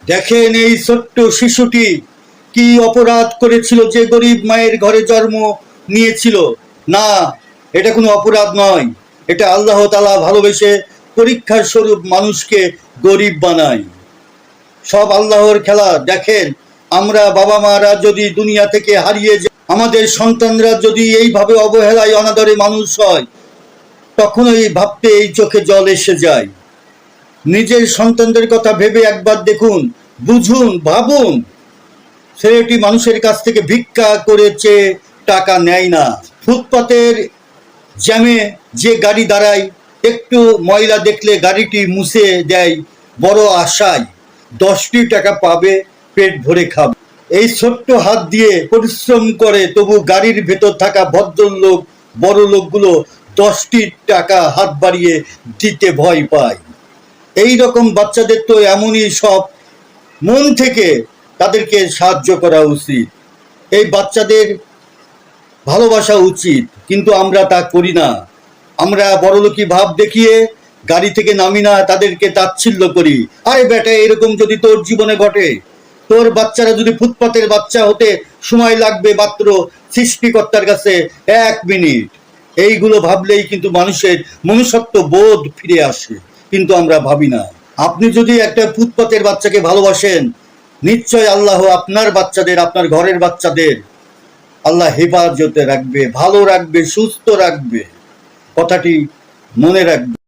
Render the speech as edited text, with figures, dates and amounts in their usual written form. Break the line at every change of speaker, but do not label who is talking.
দেখেন এই ছোট্ট শিশুটি কি অপরাধ করেছিল যে গরিব মায়ের ঘরে জন্ম নিয়েছিল। না, এটা কোনো অপরাধ নয়, এটা আল্লাহ তাআলা ভালোবেসে পরীক্ষার স্বরূপ মানুষকে গরিব বানায়। সব আল্লাহর খেলা। দেখেন, আমরা বাবা মারা যদি দুনিয়া থেকে হারিয়ে যাই, আমাদের সন্তানরা যদি এইভাবে অবহেলায় অনাদরে মানুষ হয়, তখনই ভাবতে এই চোখে জল এসে যায়। নিজের সন্তানদের কথা ভেবে একবার দেখুন, বুঝুন, ভাবুন। ছেলেটি মানুষের কাছ থেকে ভিক্ষা করেছে, টাকা নেয় না। ফুটপাতের জ্যামে যে গাড়ি দাঁড়ায়, একটু ময়লা দেখলে গাড়িটি মুছে দেয় বড় আশায় 10টি টাকা পাবে, পেট ভরে খাবে। এই ছোট্ট হাত দিয়ে পরিশ্রম করে, তবু গাড়ির ভেতর থাকা ভদ্রলোক বড় লোকগুলো 10টি টাকা হাত বাড়িয়ে দিতে ভয় পায়। এই রকম বাচ্চাদের তো এমনই সব, মন থেকে তাদেরকে সাহায্য করা উচিত, এই বাচ্চাদের ভালোবাসা উচিত, কিন্তু আমরা তা করি না। আমরা বড়লোকি ভাব দেখিয়ে গাড়ি থেকে নামি না, তাদেরকে তাচ্ছিল্য করি। আরে বেটা, এরকম যদি তোর জীবনে ঘটে, তোর বাচ্চারা যদি ফুটপাতের বাচ্চা হতে সময় লাগবে মাত্র সৃষ্টিকর্তার কাছে 1 মিনিট। এইগুলো ভাবলেই কিন্তু মানুষের মনুষ্যত্ব বোধ ফিরে আসে, কিন্তু আমরা ভাবি না। আপনি যদি একটা ফুটপাতের বাচ্চাকে ভালোবাসেন, নিশ্চয় আল্লাহ আপনার বাচ্চাদের, আপনার ঘরের বাচ্চাদের আল্লাহ হেফাজতে রাখবে, ভালো রাখবে, সুস্থ রাখবে। কথাটি মনে রাখবে।